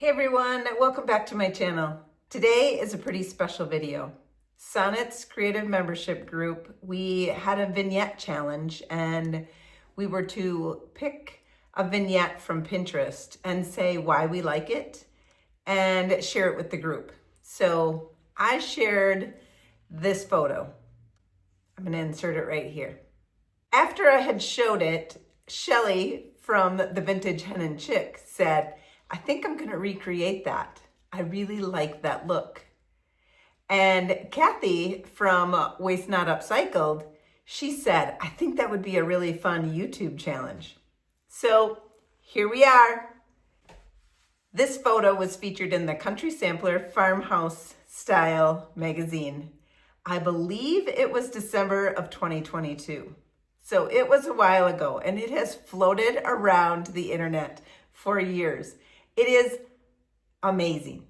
Hey everyone, welcome back to my channel. Today is a pretty special video. Sonnet's Creative Membership Group, we had a vignette challenge and we were to pick a vignette from Pinterest and say why we like it and share it with the group. So I shared this photo. I'm gonna insert it right here. After I had showed it, Shelly from the Vintage Hen and Chick said, I think I'm gonna recreate that. I really like that look. And Kathy from Waste Not Upcycled, she said, I think that would be a really fun YouTube challenge. So here we are. This photo was featured in the Country Sampler Farmhouse Style magazine. I believe it was December of 2022. So it was a while ago and it has floated around the internet for years. It is amazing.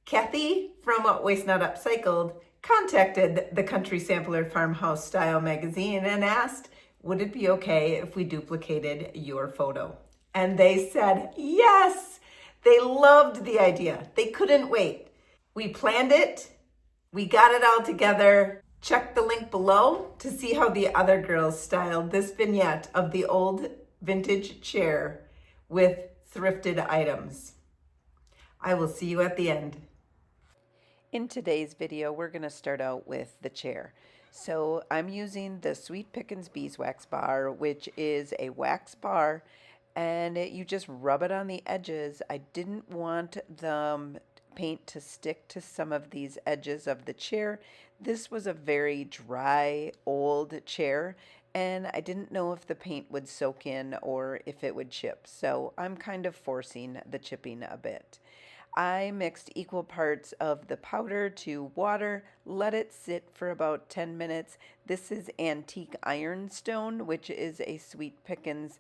Kathy from Waste Not Upcycled contacted the Country Sampler Farmhouse Style magazine and asked, would it be okay if we duplicated your photo? And they said yes. They loved the idea. They couldn't wait. We planned it. We got it all together. Check the link below to see how the other girls styled this vignette of the old vintage chair with thrifted items. I will see you at the end. In today's video, we're going to start out with the chair. So I'm using the Sweet Pickins Beeswax Bar, which is a wax bar, and you just rub it on the edges. I didn't want the paint to stick to some of these edges of the chair. This was a very dry, old chair, and I didn't know if the paint would soak in or if it would chip. So I'm kind of forcing the chipping a bit. I mixed equal parts of the powder to water, let it sit for about 10 minutes. This is Antique Ironstone, which is a Sweet Pickins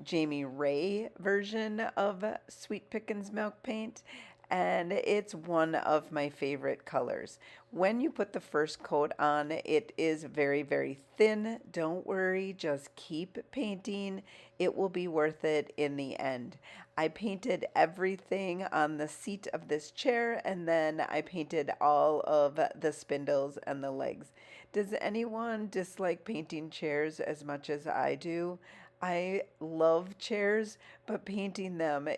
Jamie Ray version of Sweet Pickins milk paint, and it's one of my favorite colors. When you put the first coat on, it is very, very thin. Don't worry, just keep painting. It will be worth it in the end. I painted everything on the seat of this chair, and then I painted all of the spindles and the legs. Does anyone dislike painting chairs as much as I do? I love chairs, but painting them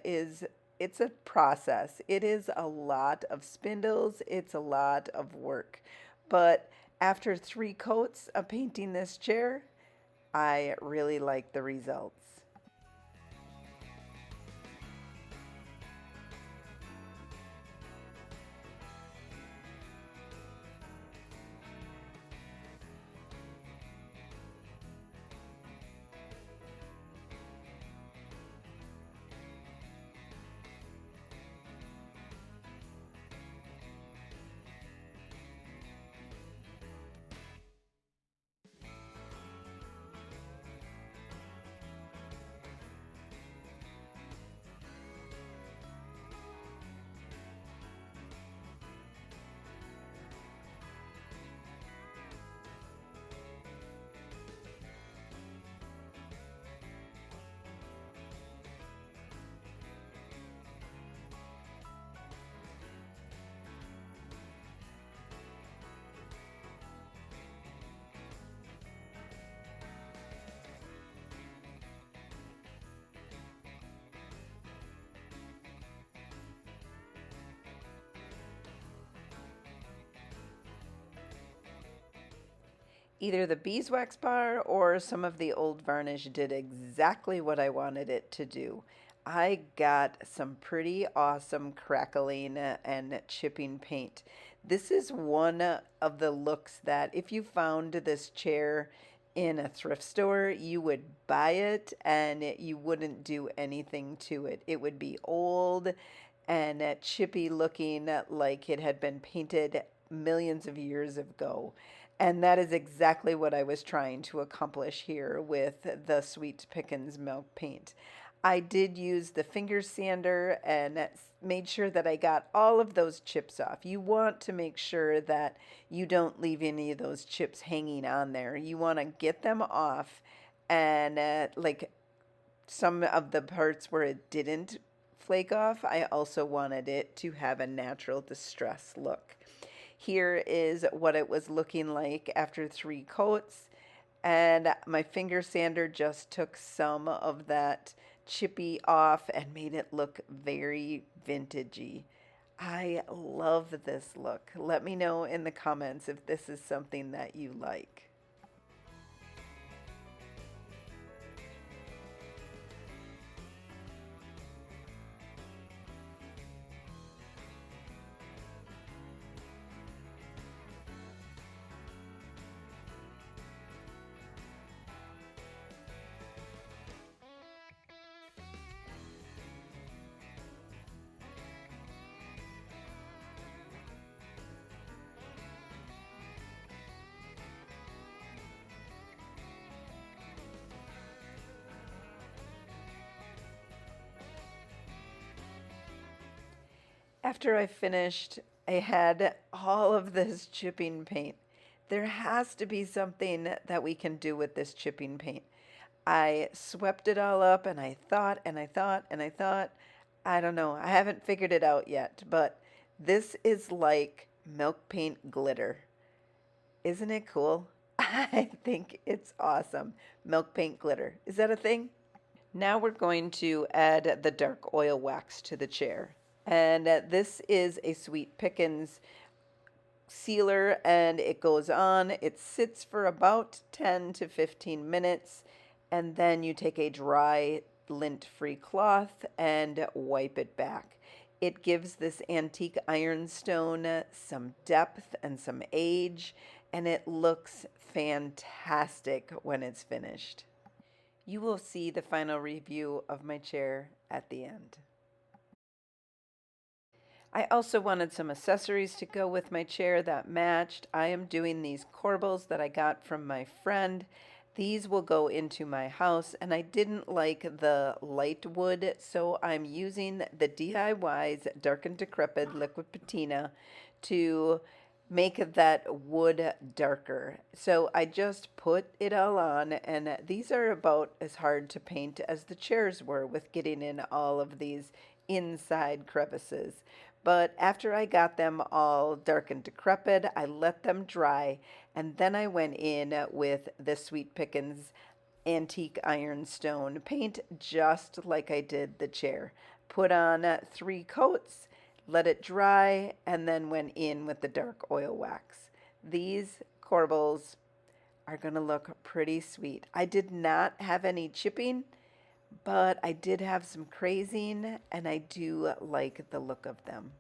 it's a process. It is a lot of spindles. It's a lot of work. But after 3 coats of painting this chair, I really like the results. Either the beeswax bar or some of the old varnish did exactly what I wanted it to do. I got some pretty awesome crackling and chipping paint. This is one of the looks that if you found this chair in a thrift store, you would buy it and you wouldn't do anything to it. It would be old and chippy looking like it had been painted millions of years ago. And that is exactly what I was trying to accomplish here with the Sweet Pickins milk paint. I did use the finger sander and made sure that I got all of those chips off. You want to make sure that you don't leave any of those chips hanging on there. You want to get them off, and like some of the parts where it didn't flake off, I also wanted it to have a natural distress look. Here is what it was looking like after 3 coats, and my finger sander just took some of that chippy off and made it look very vintagey. I love this look. Let me know in the comments if this is something that you like. After I finished, I had all of this chipping paint. There has to be something that we can do with this chipping paint. I swept it all up and I thought and I thought and I thought, I don't know, I haven't figured it out yet, but this is like milk paint glitter. Isn't it cool? I think it's awesome. Milk paint glitter. Is that a thing? Now we're going to add the dark oil wax to the chair. And this is a Sweet Pickens sealer, and it goes on. It sits for about 10 to 15 minutes, and then you take a dry lint-free cloth and wipe it back. It gives this antique ironstone some depth and some age, and it looks fantastic when it's finished. You will see the final review of my chair at the end. I also wanted some accessories to go with my chair that matched. I am doing these corbels that I got from my friend. These will go into my house, and I didn't like the light wood, so I'm using the DIY's Dark and Decrepit liquid patina to make that wood darker. So I just put it all on, and these are about as hard to paint as the chairs were with getting in all of these inside crevices. But after I got them all dark and decrepit, I let them dry, and then I went in with the Sweet Pickens antique ironstone paint, just like I did the chair. Put on 3 coats, let it dry, and then went in with the dark oil wax. These corbels are going to look pretty sweet. I did not have any chipping, but I did have some crazing, and I do like the look of them.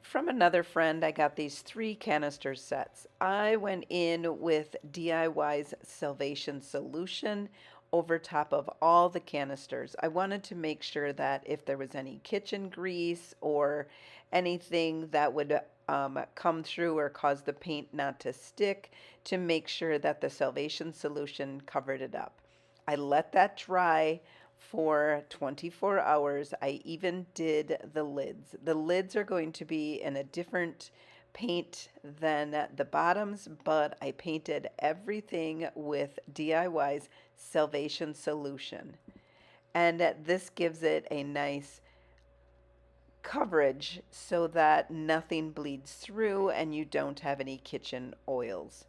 From another friend, I got these 3 canister sets. I went in with DIY's Salvation Solution over top of all the canisters. I wanted to make sure that if there was any kitchen grease or anything that would come through or cause the paint not to stick, to make sure that the Salvation Solution covered it up. I let that dry for 24 hours. I even did the lids. The lids are going to be in a different paint than the bottoms, but I painted everything with DIY's Salvation Solution. And this gives it a nice coverage so that nothing bleeds through and you don't have any kitchen oils.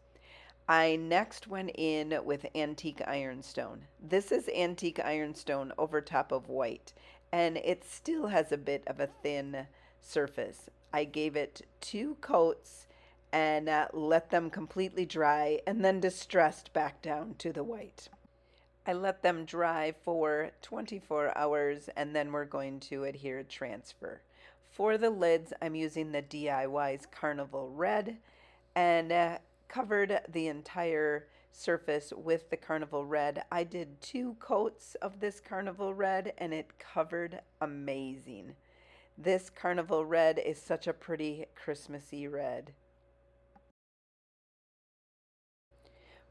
I next went in with antique ironstone. This is antique ironstone over top of white, and it still has a bit of a thin surface. I gave it 2 coats and let them completely dry, and then distressed back down to the white. I let them dry for 24 hours, and then we're going to adhere transfer. For the lids, I'm using the DIY's Carnival Red, and covered the entire surface with the Carnival Red. I did 2 coats of this Carnival Red, and it covered amazing. This Carnival Red is such a pretty Christmassy red.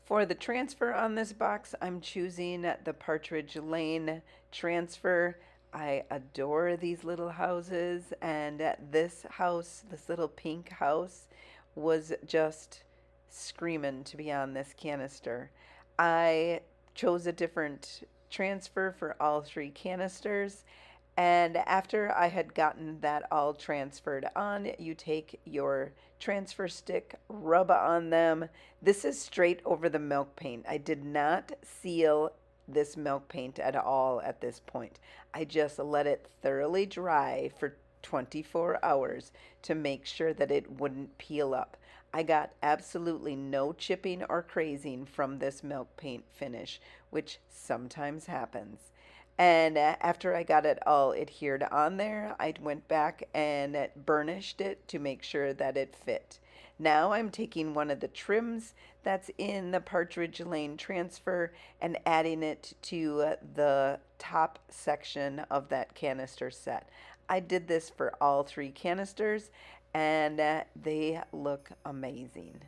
For the transfer on this box, I'm choosing the Partridge Lane transfer. I adore these little houses, and this house, this little pink house, was just screaming to be on this canister. I chose a different transfer for all 3 canisters, and after I had gotten that all transferred on, you take your transfer stick, rub on them. This is straight over the milk paint. I did not seal this milk paint at all at this point. I just let it thoroughly dry for 24 hours to make sure that it wouldn't peel up. I got absolutely no chipping or crazing from this milk paint finish, which sometimes happens. And after I got it all adhered on there, I went back and burnished it to make sure that it fit. Now I'm taking one of the trims that's in the Partridge Lane transfer and adding it to the top section of that canister set. I did this for all 3 canisters, and they look amazing.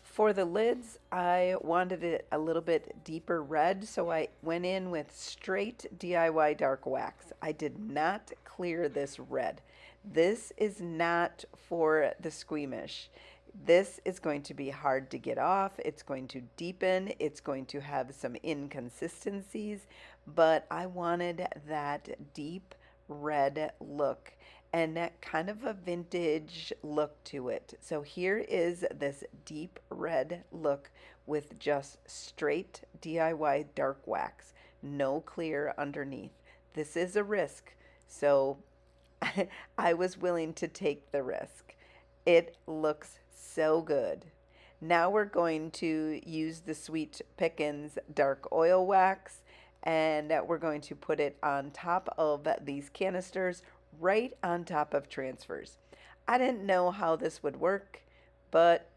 For the lids, I wanted it a little bit deeper red, so I went in with straight DIY dark wax. I did not clear this red. This is not for the squeamish. This is going to be hard to get off. It's going to deepen. It's going to have some inconsistencies, but I wanted that deep red look and that kind of a vintage look to it. So here is this deep red look with just straight DIY dark wax, no clear underneath. This is a risk, so I was willing to take the risk. It looks so good. Now we're going to use the Sweet Pickens dark oil wax, and we're going to put it on top of these canisters, right on top of transfers. I didn't know how this would work, but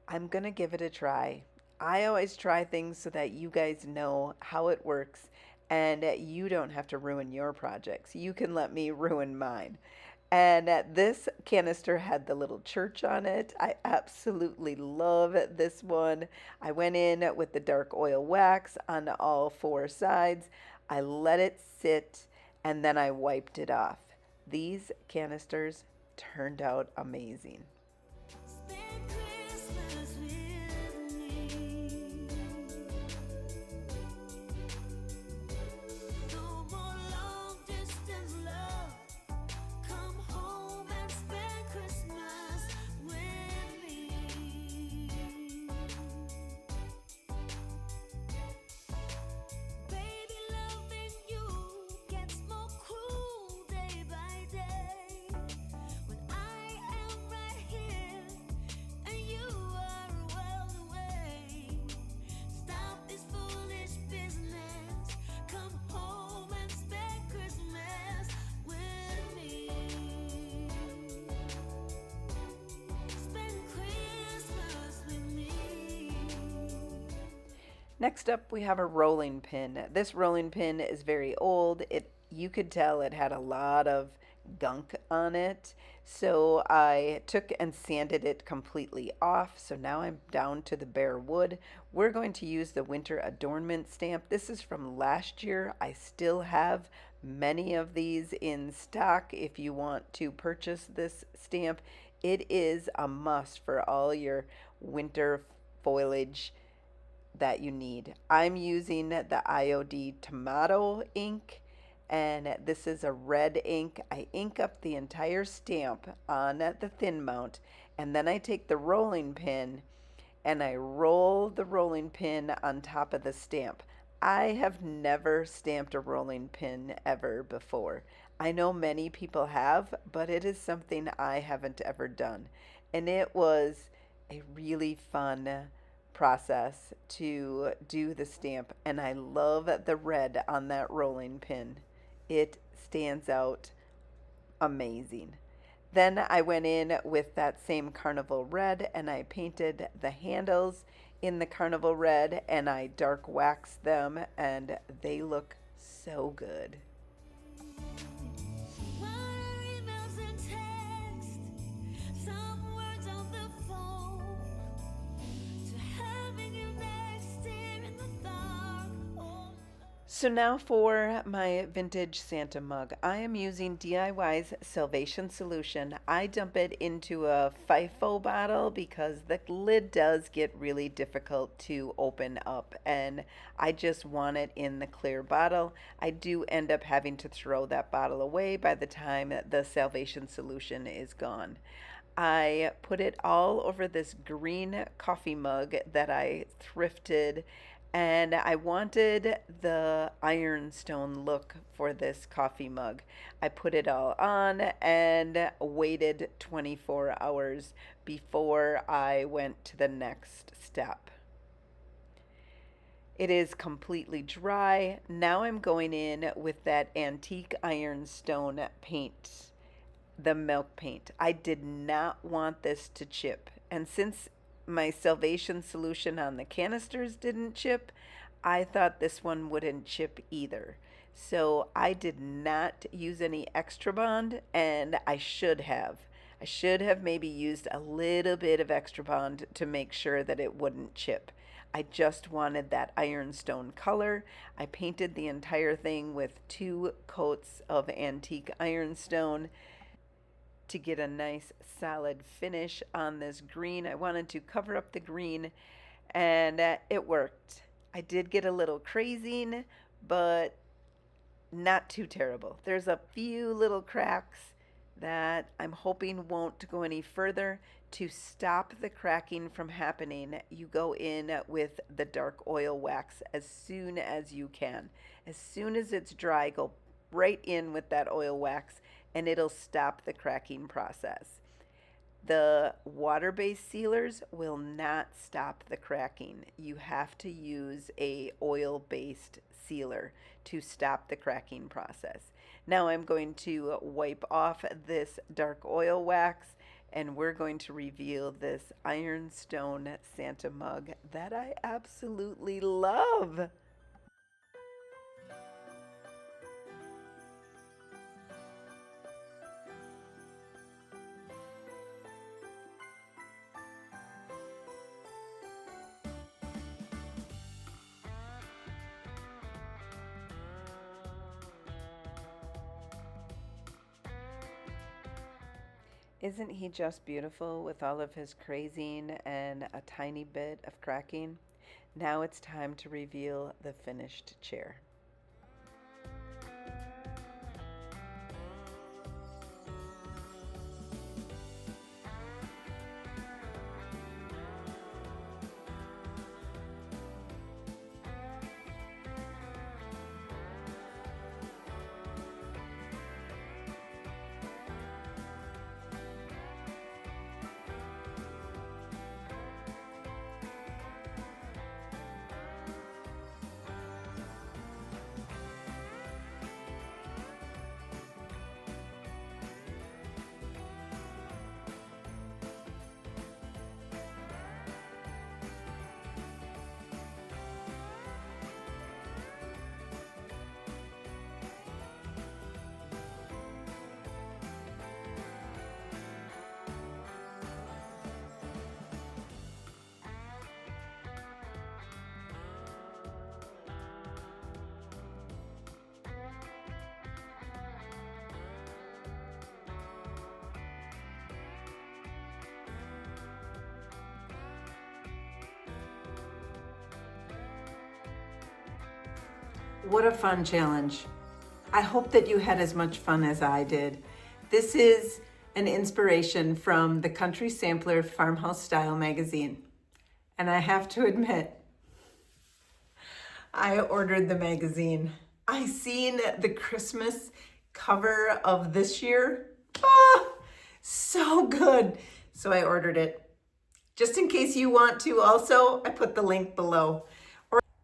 I'm going to give it a try. I always try things so that you guys know how it works and you don't have to ruin your projects. You can let me ruin mine. And this canister had the little church on it. I absolutely love this one. I went in with the dark oil wax on all 4 sides. I let it sit and then I wiped it off. These canisters turned out amazing. Next up, we have a rolling pin. This rolling pin is very old. You could tell it had a lot of gunk on it. So I took and sanded it completely off. So now I'm down to the bare wood. We're going to use the winter adornment stamp. This is from last year. I still have many of these in stock if you want to purchase this stamp. It is a must for all your winter foliage that you need. I'm using the IOD Tomato ink, and this is a red ink. I ink up the entire stamp on the thin mount, and then I take the rolling pin and I roll the rolling pin on top of the stamp. I have never stamped a rolling pin ever before. I know many people have, but it is something I haven't ever done. And it was a really fun process to do the stamp, and I love the red on that rolling pin. It stands out amazing. Then I went in with that same carnival red and I painted the handles in the carnival red and I dark waxed them, and they look so good. So now for my vintage Santa mug. I am using DIY's Salvation Solution. I dump it into a FIFO bottle because the lid does get really difficult to open up, and I just want it in the clear bottle. I do end up having to throw that bottle away by the time the Salvation Solution is gone. I put it all over this green coffee mug that I thrifted, and I wanted the ironstone look for this coffee mug. I put it all on and waited 24 hours before I went to the next step. It is completely dry. Now I'm going in with that antique ironstone paint, the milk paint. I did not want this to chip. And since my Salvation Solution on the canisters didn't chip, I thought this one wouldn't chip either. So I did not use any extra bond, and I should have. I should have maybe used a little bit of extra bond to make sure that it wouldn't chip. I just wanted that ironstone color. I painted the entire thing with 2 coats of antique ironstone to get a nice solid finish on this green. I wanted to cover up the green, and it worked. I did get a little crazing, but not too terrible. There's a few little cracks that I'm hoping won't go any further. To stop the cracking from happening, you go in with the dark oil wax as soon as you can. As soon as it's dry, go right in with that oil wax and it'll stop the cracking process. The water-based sealers will not stop the cracking. You have to use a oil-based sealer to stop the cracking process. Now I'm going to wipe off this dark oil wax, and we're going to reveal this ironstone Santa mug that I absolutely love. Isn't he just beautiful with all of his crazing and a tiny bit of cracking? Now it's time to reveal the finished chair. What a fun challenge. I hope that you had as much fun as I did. This is an inspiration from the Country Sampler Farmhouse Style magazine. And I have to admit, I ordered the magazine. I seen the Christmas cover of this year. Oh, so good. So I ordered it. Just in case you want to also, I put the link below.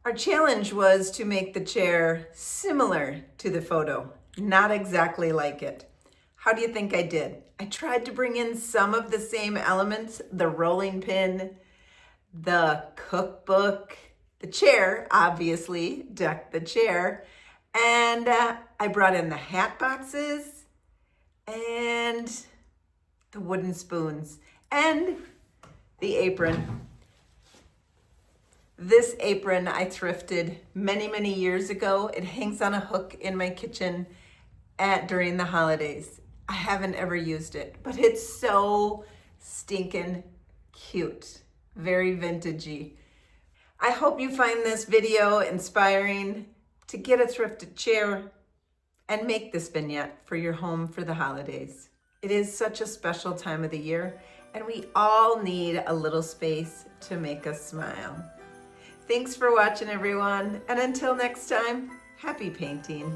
Our challenge was to make the chair similar to the photo, not exactly like it. How do you think I did? I tried to bring in some of the same elements, the rolling pin, the cookbook, the chair, obviously, decked the chair, and I brought in the hat boxes and the wooden spoons and the apron. This apron I thrifted many, many years ago. It hangs on a hook in my kitchen during the holidays. I haven't ever used it, but it's so stinking cute. Very vintagey. I hope you find this video inspiring to get a thrifted chair and make this vignette for your home for the holidays. It is such a special time of the year, and we all need a little space to make us smile. Thanks for watching, everyone, and until next time, happy painting.